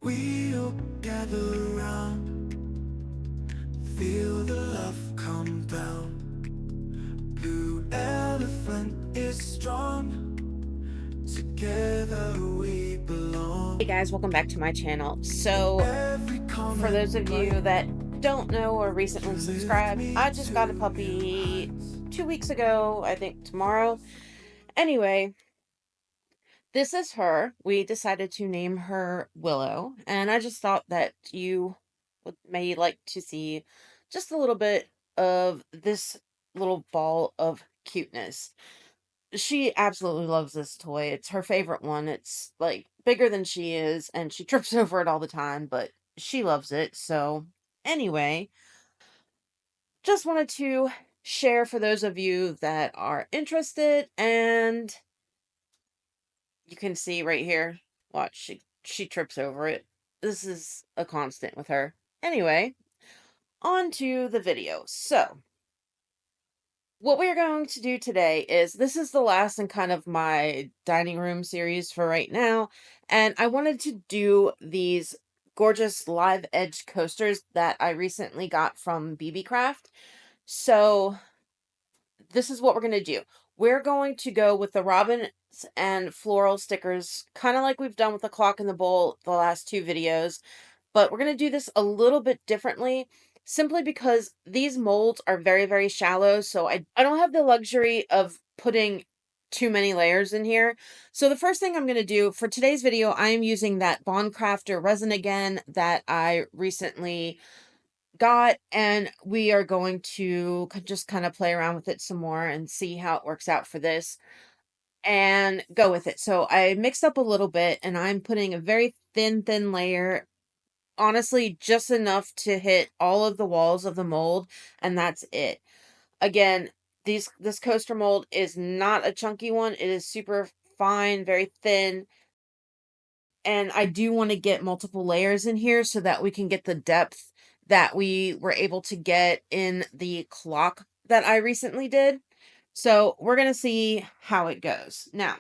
we'll gather round, feel the love compound. Blue elephant is strong, together we belong. Hey guys, welcome back to my channel. So, for those of you that don't know or recently subscribed, I just got a puppy 2 weeks ago, I think tomorrow. Anyway, this is her. We decided to name her Willow, and I just thought that you may like to see just a little bit of this little ball of cuteness. She absolutely loves this toy. It's her favorite one. It's like bigger than she is, and she trips over it all the time, but she loves it. So, anyway, just wanted to share for those of you that are interested, and you can see right here. Watch, she trips over it. This is a constant with her. Anyway, on to the video. So, what we're going to do today is this is the last in kind of my dining room series for right now, and I wanted to do these gorgeous live edge coasters that I recently got from BeeBeeCraft. So this is what we're going to do. We're going to go with the robins and floral stickers, kind of like we've done with the clock and the bowl the last two videos, but we're going to do this a little bit differently simply because these molds are very, very shallow. So I don't have the luxury of putting too many layers in here. So the first thing I'm going to do for today's video, I am using that Bond Crafter resin again that I recently got, and we are going to just kind of play around with it some more and see how it works out for this and go with it. So I mixed up a little bit and I'm putting a very thin layer, honestly just enough to hit all of the walls of the mold, and that's it. Again, this coaster mold is not a chunky one. It is super fine, very thin, and I do want to get multiple layers in here so that we can get the depth that we were able to get in the clock that I recently did. So we're going to see how it goes. Now,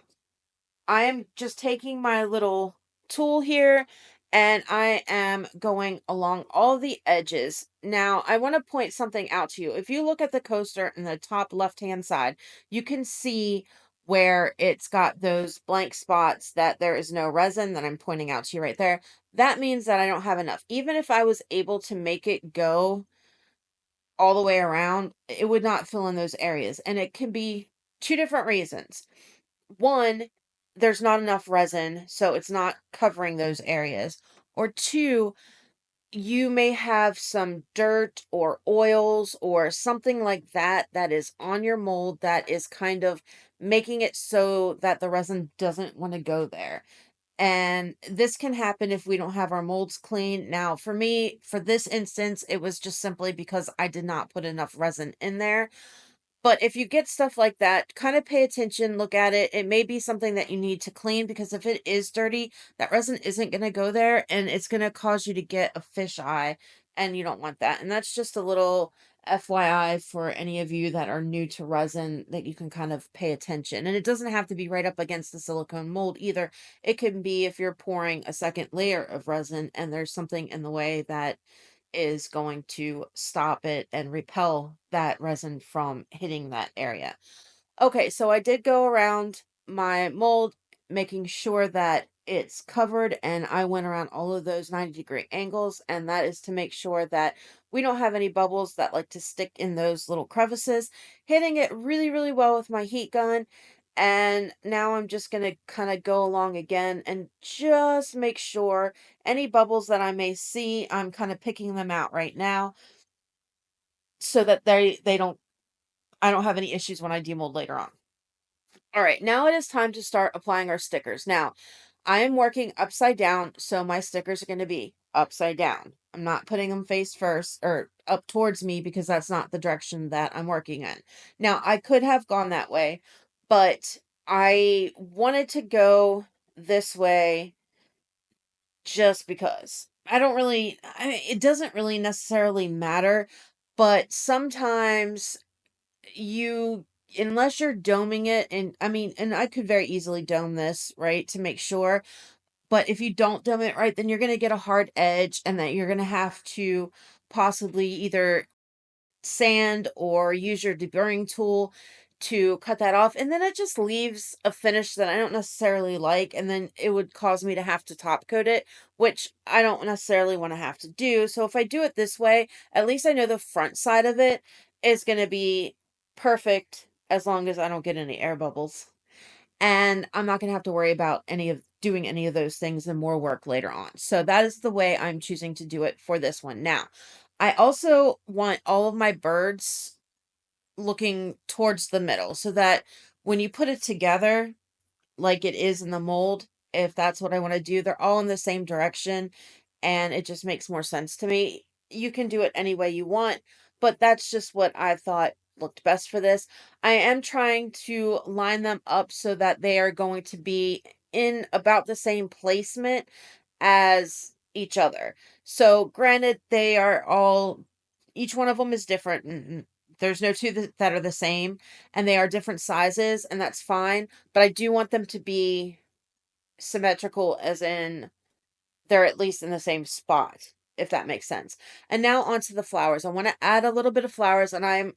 I am just taking my little tool here and I am going along all the edges. Now, I want to point something out to you. If you look at the coaster in the top left-hand side, you can see where it's got those blank spots that there is no resin that I'm pointing out to you right there. That means that I don't have enough. Even if I was able to make it go all the way around, it would not fill in those areas. And it can be two different reasons. One, there's not enough resin, so it's not covering those areas. Or two, you may have some dirt or oils or something like that that is on your mold that is kind of making it so that the resin doesn't want to go there. And this can happen if we don't have our molds clean. Now, for me, for this instance, it was just simply because I did not put enough resin in there. But if you get stuff like that, kind of pay attention, look at it. It may be something that you need to clean, because if it is dirty, that resin isn't going to go there and it's going to cause you to get a fish eye, and you don't want that. And that's just a little FYI for any of you that are new to resin, that you can kind of pay attention. And it doesn't have to be right up against the silicone mold either. It can be if you're pouring a second layer of resin and there's something in the way that is going to stop it and repel that resin from hitting that area. Okay, so I did go around my mold, making sure that it's covered, and I went around all of those 90-degree angles, and that is to make sure that we don't have any bubbles that like to stick in those little crevices. Hitting it really, really well with my heat gun, and now I'm just going to kind of go along again and just make sure any bubbles that I may see, I'm kind of picking them out right now so that they don't I don't have any issues when I demold later on. All right, now it is time to start applying our stickers. Now, I am working upside down, so my stickers are going to be upside down. I'm not putting them face first or up towards me because that's not the direction that I'm working in. Now, I could have gone that way, but I wanted to go this way just because. It doesn't really necessarily matter, but sometimes you unless you're doming it, and I mean, and I could very easily dome this, right, to make sure, But if you don't dumb it right, then you're going to get a hard edge, and that you're going to have to possibly either sand or use your deburring tool to cut that off, and then it just leaves a finish that I don't necessarily like, and then it would cause me to have to top coat it, which I don't necessarily want to have to do. So if I do it this way, at least I know the front side of it is going to be perfect, as long as I don't get any air bubbles, and I'm not going to have to worry about doing any of those things and more work later on. So that is the way I'm choosing to do it for this one. Now, I also want all of my birds looking towards the middle, so that when you put it together, like it is in the mold, if that's what I want to do, they're all in the same direction, and it just makes more sense to me. You can do it any way you want, but that's just what I thought looked best for this. I am trying to line them up so that they are going to be in about the same placement as each other. So granted, they are all, each one of them is different. There's no two that are the same, and they are different sizes, and that's fine. But I do want them to be symmetrical, as in they're at least in the same spot, if that makes sense. And now onto the flowers. I want to add a little bit of flowers, and I'm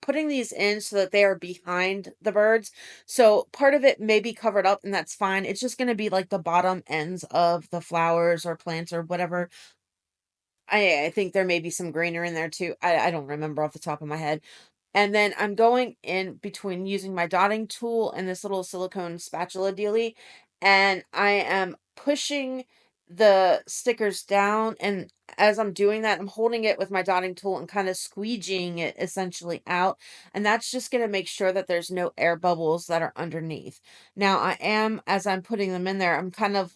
putting these in so that they are behind the birds. So part of it may be covered up, and that's fine. It's just going to be like the bottom ends of the flowers or plants or whatever. I think there may be some greener in there too. I don't remember off the top of my head. And then I'm going in between using my dotting tool and this little silicone spatula dealy, and I am pushing the stickers down, and as I'm doing that, I'm holding it with my dotting tool and kind of squeegeeing it essentially out, and that's just going to make sure that there's no air bubbles that are underneath. Now, as I'm putting them in there, I'm kind of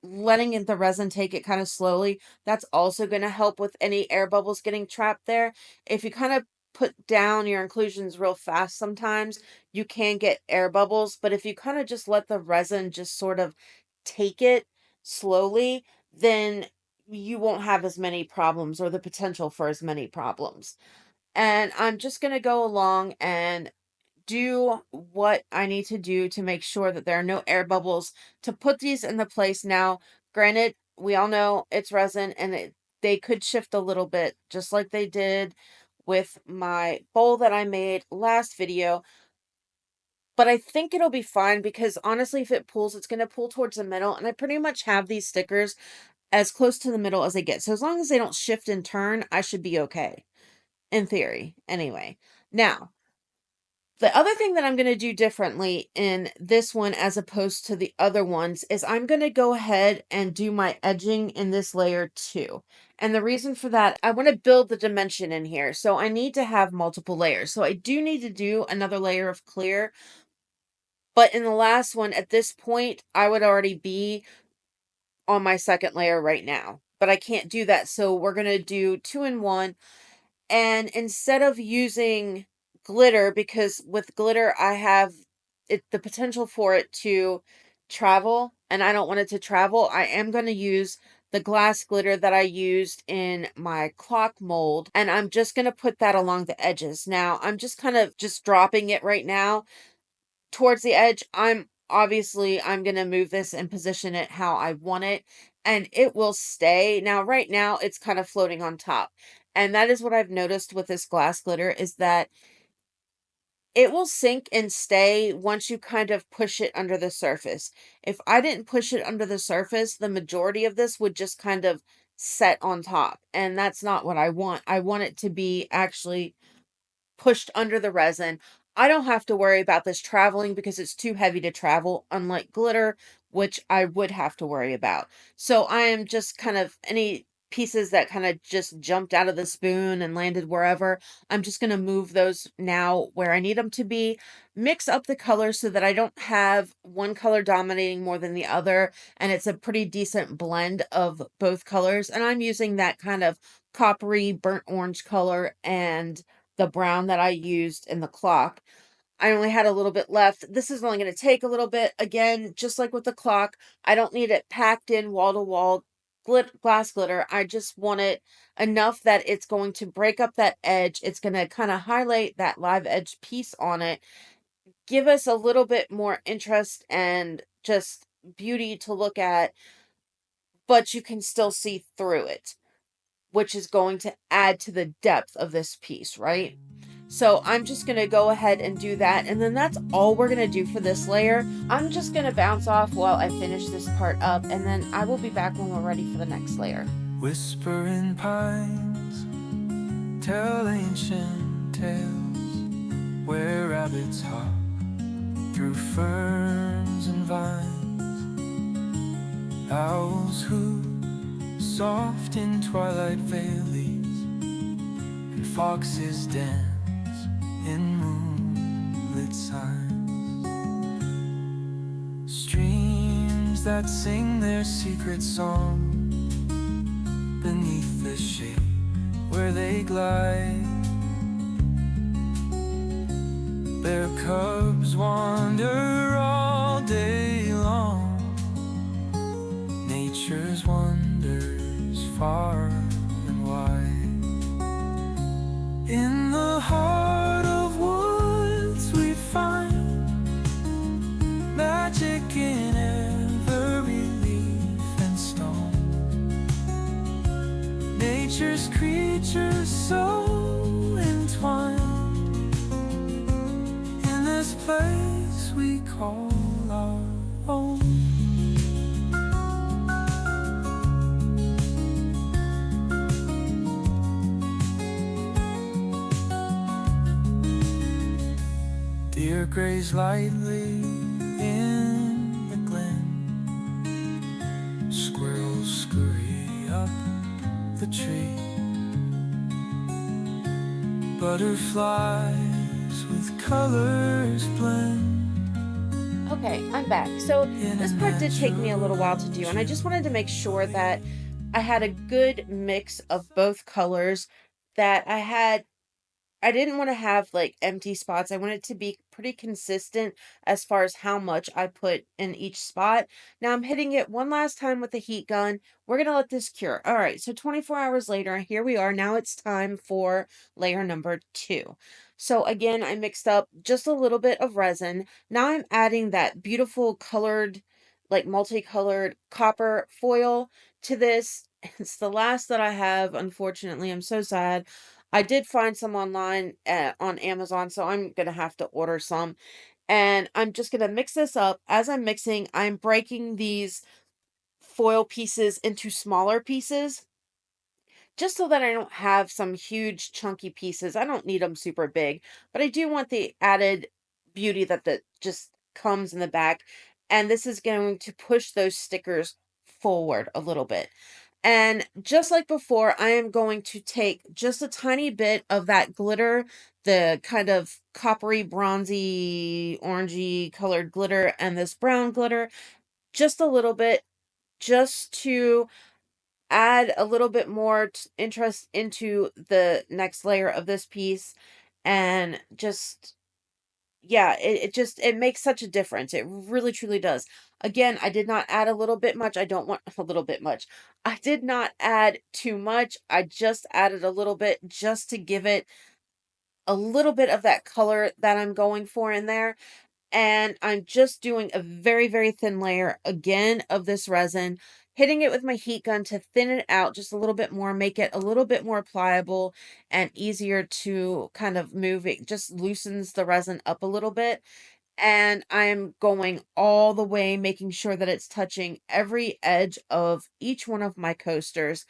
letting the resin take it kind of slowly. That's also going to help with any air bubbles getting trapped there. If you kind of put down your inclusions real fast, sometimes you can get air bubbles, but if you kind of just let the resin just sort of take it slowly, then you won't have as many problems, or the potential for as many problems. And I'm just going to go along and do what I need to do to make sure that there are no air bubbles to put these in the place. Now, granted, we all know it's resin, and they could shift a little bit, just like they did with my bowl that I made last video. But I think it'll be fine, because honestly, if it pulls, it's going to pull towards the middle. And I pretty much have these stickers as close to the middle as they get. So as long as they don't shift and turn, I should be okay. In theory, anyway. Now, the other thing that I'm going to do differently in this one as opposed to the other ones is I'm going to go ahead and do my edging in this layer too. And the reason for that, I want to build the dimension in here. So I need to have multiple layers. So I do need to do another layer of clear. But in the last one, at this point, I would already be on my second layer right now. But I can't do that. So we're going to do 2 in 1. And instead of using glitter, because with glitter I have the potential for it to travel, and I don't want it to travel, I am going to use the glass glitter that I used in my clock mold, and I'm just going to put that along the edges. Now, I'm just kind of just dropping it right now towards the edge. I'm going to move this and position it how I want it, and it will stay. Now, right now it's kind of floating on top. And that is what I've noticed with this glass glitter, is that it will sink and stay once you kind of push it under the surface. If I didn't push it under the surface, the majority of this would just kind of set on top. And that's not what I want. I want it to be actually pushed under the resin. I don't have to worry about this traveling because it's too heavy to travel, unlike glitter, which I would have to worry about. So I am just kind of, any pieces that kind of just jumped out of the spoon and landed wherever, I'm just going to move those now where I need them to be, mix up the colors so that I don't have one color dominating more than the other, and it's a pretty decent blend of both colors. And I'm using that kind of coppery burnt orange color and the brown that I used in the clock. I only had a little bit left. This is only going to take a little bit. Again, just like with the clock, I don't need it packed in wall to wall glass glitter. I just want it enough that it's going to break up that edge. It's going to kind of highlight that live edge piece on it, give us a little bit more interest, and just beauty to look at, but you can still see through it, which is going to add to the depth of this piece, right? So I'm just going to go ahead and do that, and then that's all we're going to do for this layer. I'm just going to bounce off while I finish this part up, and then I will be back when we're ready for the next layer. Whispering pines tell ancient tales where rabbits hop through ferns and vines. Owls hoot soft in twilight valleys, and foxes dance in moonlit signs. Streams that sing their secret song beneath the shade where they glide. Their cubs wander all day long. Nature's wonders far and wide. In the heart of woods we find magic in every leaf and stone. Nature's creatures so entwined in this place we call our own. Deer graze lightly in the glen. Squirrels scurry up the tree. Butterflies with colors blend. Okay, I'm back. So this part did take me a little while to do, and I just wanted to make sure that I had a good mix of both colors, that I didn't want to have like empty spots. I wanted to be pretty consistent as far as how much I put in each spot. Now I'm hitting it one last time with the heat gun. We're going to let this cure. All right, so 24 hours later, here we are. Now it's time for layer number 2. So again, I mixed up just a little bit of resin. Now I'm adding that beautiful colored, like multicolored copper foil to this. It's the last that I have, unfortunately. I'm so sad. I did find some online on Amazon, so I'm going to have to order some. And I'm just going to mix this up. As I'm mixing, I'm breaking these foil pieces into smaller pieces, just so that I don't have some huge chunky pieces. I don't need them super big, but I do want the added beauty that just comes in the back. And this is going to push those stickers forward a little bit. And just like before, I am going to take just a tiny bit of that glitter, the kind of coppery, bronzy, orangey colored glitter, and this brown glitter, just a little bit, just to add a little bit more interest into the next layer of this piece. And just, yeah, it makes such a difference. It really truly does. Again, I did not add a little bit much. I don't want a little bit much. I did not add too much. I just added a little bit just to give it a little bit of that color that I'm going for in there. And I'm just doing a very, very thin layer again of this resin, hitting it with my heat gun to thin it out just a little bit more, make it a little bit more pliable and easier to kind of move. It just loosens the resin up a little bit. And I'm going all the way, making sure that it's touching every edge of each one of my coasters.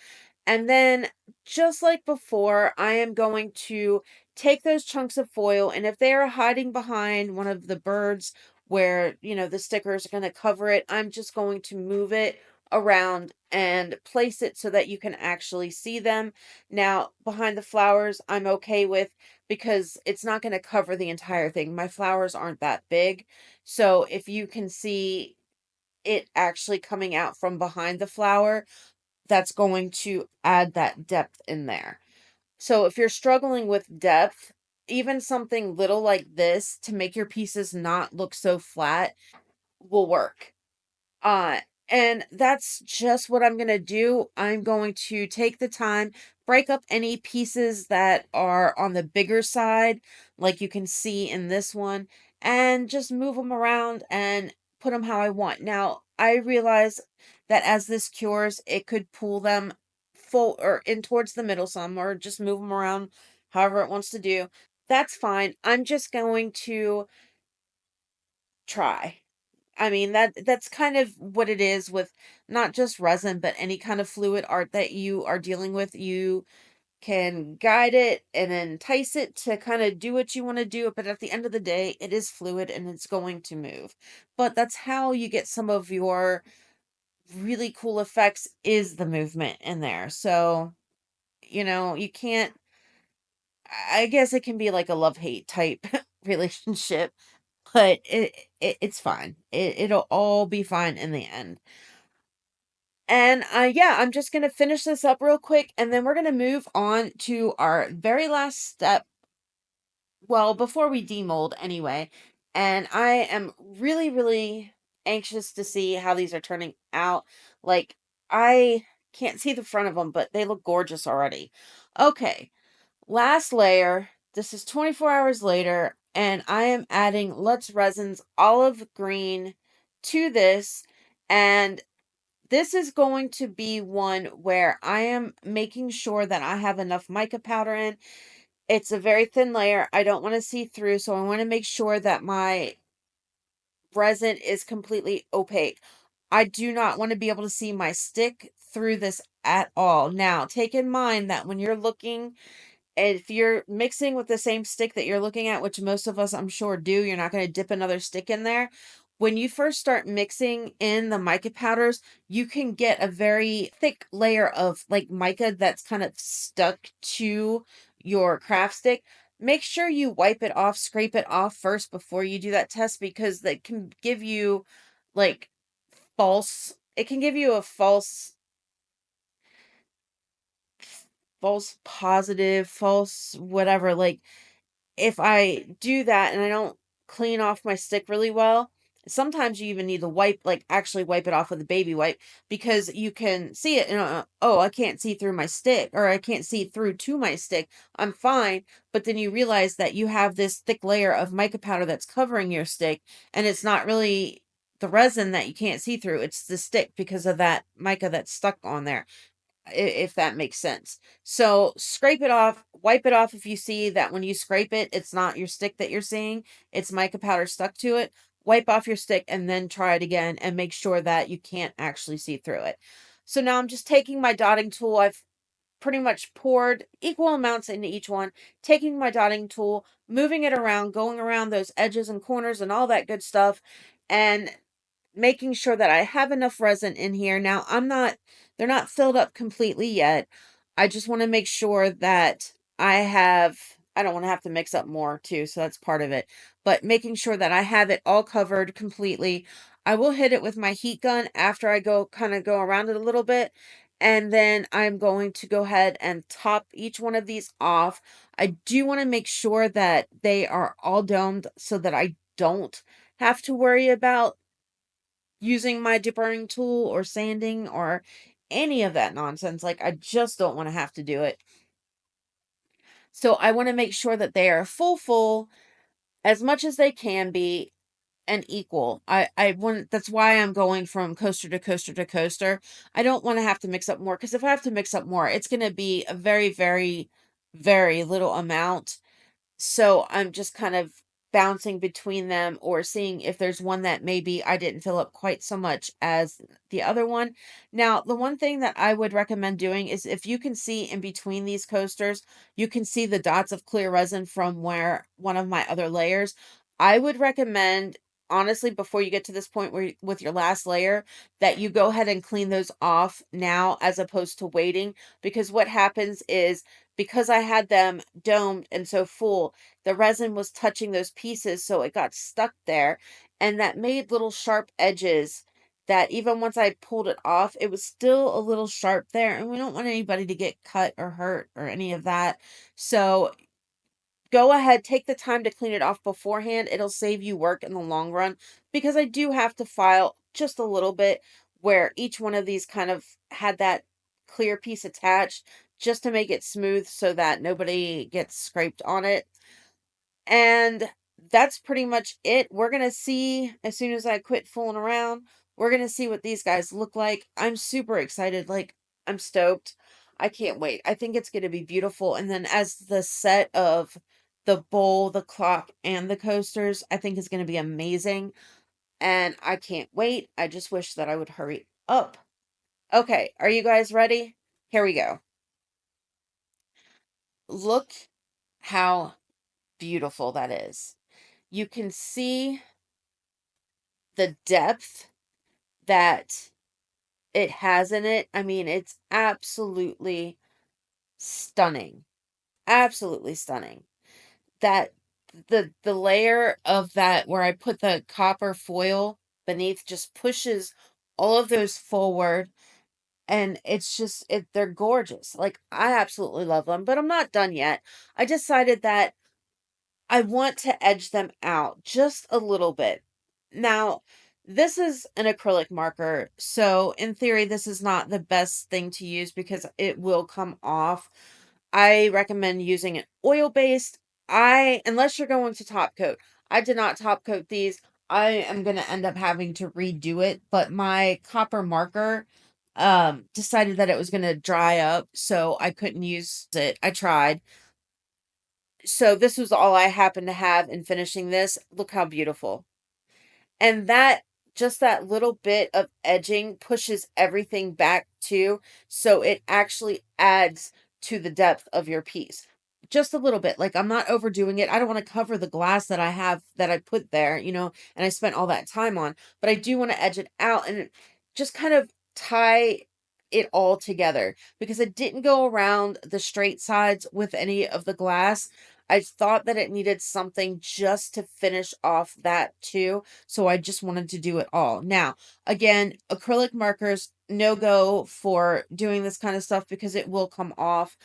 And then, just like before, I am going to take those chunks of foil, and if they are hiding behind one of the birds where, the stickers are going to cover it, I'm just going to move it around and place it so that you can actually see them. Now, behind the flowers, I'm okay with, because it's not going to cover the entire thing. My flowers aren't that big. So if you can see it actually coming out from behind the flower, that's going to add that depth in there. So if you're struggling with depth, even something little like this to make your pieces not look so flat will work. Uh, and that's just what I'm going to do. I'm going to take the time, break up any pieces that are on the bigger side, like you can see in this one, and just move them around and put them how I want. Now, I realize that as this cures, it could pull them full or in towards the middle some, or just move them around however it wants to do. That's fine. I'm just going to try. I mean, that's kind of what it is with not just resin, but any kind of fluid art that you are dealing with. You can guide it and entice it to kind of do what you want to do, but at the end of the day, it is fluid and it's going to move. But that's how you get some of your really cool effects, is the movement in there. So, you can't, I guess it can be like a love-hate type relationship, but it's fine. It'll all be fine in the end. And yeah, I'm just gonna finish this up real quick, and then we're gonna move on to our very last step. Well, before we demold anyway. And I am really, really anxious to see how these are turning out. Like, I can't see the front of them, but they look gorgeous already. Okay, last layer. This is 24 hours later, and I am adding Let's Resin's olive green to this. And this is going to be one where I am making sure that I have enough mica powder in. It's a very thin layer. I don't want to see through, so I want to make sure that my resin is completely opaque. I do not want to be able to see my stick through this at all. Now, take in mind that when you're looking, if you're mixing with the same stick that you're looking at, which most of us I'm sure do, you're not going to dip another stick in there. When you first start mixing in the mica powders, you can get a very thick layer of like mica that's kind of stuck to your craft stick. Make sure you wipe it off, scrape it off first before you do that test, because that can give you like it can give you a false positive, false whatever. Like, if I do that and I don't clean off my stick really well, sometimes you even need to actually wipe it off with a baby wipe, because you can see it and, oh, I can't see through my stick, or I can't see through to my stick. I'm fine. But then you realize that you have this thick layer of mica powder that's covering your stick, and it's not really the resin that you can't see through. It's the stick because of that mica that's stuck on there, if that makes sense. So scrape it off, wipe it off if you see that when you scrape it, it's not your stick that you're seeing, it's mica powder stuck to it. Wipe off your stick and then try it again and make sure that you can't actually see through it. So now I'm just taking my dotting tool. I've pretty much poured equal amounts into each one, taking my dotting tool, moving it around, going around those edges and corners and all that good stuff, and making sure that I have enough resin in here. Now, they're not filled up completely yet. I just want to make sure that I don't want to have to mix up more too, so that's part of it. But making sure that I have it all covered completely. I will hit it with my heat gun after I go around it a little bit. And then I'm going to go ahead and top each one of these off. I do want to make sure that they are all domed so that I don't have to worry about using my deburring tool or sanding or any of that nonsense. Like, I just don't want to have to do it. So I want to make sure that they are full as much as they can be, and equal. I want That's why I'm going from coaster to coaster to coaster. I don't want to have to mix up more, because if I have to mix up more, it's going to be a very, very, very little amount. So I'm just kind of bouncing between them, or seeing if there's one that maybe I didn't fill up quite so much as the other one. Now, the one thing that I would recommend doing is, if you can see in between these coasters, you can see the dots of clear resin from where one of my other layers. I would recommend, honestly, before you get to this point where with your last layer, that you go ahead and clean those off now, as opposed to waiting. Because what happens is, because I had them domed and so full, the resin was touching those pieces, so it got stuck there, and that made little sharp edges that even once I pulled it off, it was still a little sharp there, and we don't want anybody to get cut or hurt or any of that. So go ahead, take the time to clean it off beforehand. It'll save you work in the long run, because I do have to file just a little bit where each one of these kind of had that clear piece attached, just to make it smooth so that nobody gets scraped on it. And that's pretty much it. We're going to see as soon as I quit fooling around. We're going to see what these guys look like. I'm super excited. Like, I'm stoked. I can't wait. I think it's going to be beautiful. And then as the set of the bowl, the clock, and the coasters, I think is going to be amazing. And I can't wait. I just wish that I would hurry up. Okay, are you guys ready? Here we go. Look how beautiful that is. You can see the depth that it has in it. I mean, it's absolutely stunning. Absolutely stunning. That the layer of that where I put the copper foil beneath just pushes all of those forward, and it's just they're gorgeous. Like, I absolutely love them, but I'm not done yet. I decided that I want to edge them out just a little bit. Now, this is an acrylic marker, so in theory, this is not the best thing to use because it will come off. I recommend using an oil-based. Unless you're going to top coat. I did not top coat these. I am going to end up having to redo it, but my copper marker decided that it was going to dry up, so I couldn't use it. I tried. So this was all I happened to have in finishing this. Look how beautiful. And just that little bit of edging pushes everything back too. So it actually adds to the depth of your piece. Just a little bit. Like, I'm not overdoing it. I don't want to cover the glass that I have that I put there, and I spent all that time on. But I do want to edge it out and just kind of tie it all together because it didn't go around the straight sides with any of the glass. I thought that it needed something just to finish off that too. So I just wanted to do it all. Now, again, acrylic markers, no go for doing this kind of stuff because it will come off.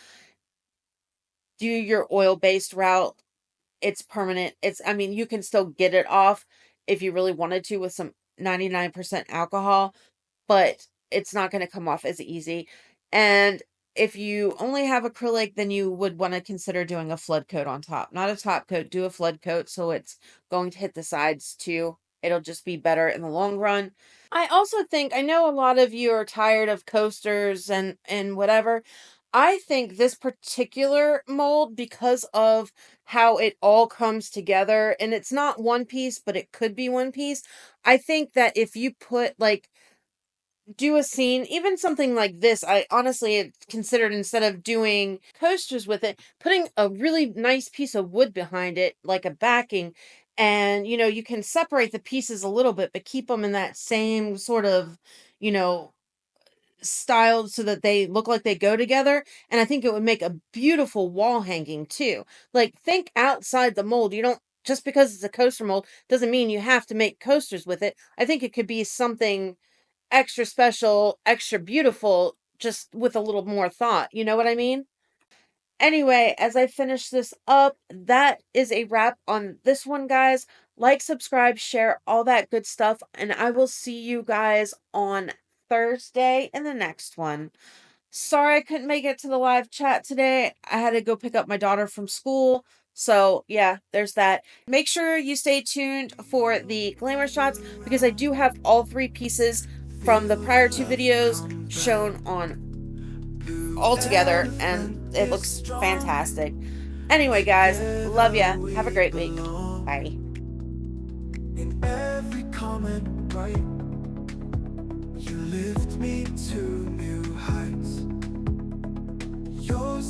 Do your oil-based route. It's permanent. I mean, you can still get it off if you really wanted to with some 99% alcohol, but it's not going to come off as easy. And if you only have acrylic, then you would want to consider doing a flood coat on top. Not a top coat, do a flood coat so it's going to hit the sides too. It'll just be better in the long run. I also think, I know a lot of you are tired of coasters and whatever. I think this particular mold, because of how it all comes together, and it's not one piece, but it could be one piece. I think that if you put like do a scene, even something like this, I honestly considered, instead of doing coasters with it, putting a really nice piece of wood behind it, like a backing, and you can separate the pieces a little bit, but keep them in that same sort of, you know, style so that they look like they go together. And I think it would make a beautiful wall hanging too. Like, think outside the mold. You don't, just because it's a coaster mold doesn't mean you have to make coasters with it. I think it could be something extra special, extra beautiful, just with a little more thought. You know what I mean? Anyway, as I finish this up, that is a wrap on this one, guys. Like, subscribe, share, all that good stuff, and I will see you guys on Thursday in the next one. Sorry I couldn't make it to the live chat today. I had to go pick up my daughter from school. So, yeah, there's that. Make sure you stay tuned for the glamour shots because I do have all three pieces from the prior two videos shown on all together, and it looks fantastic. Anyway, guys, love ya. Have a great week. Bye. In every comment, right? You lift me to new heights. You're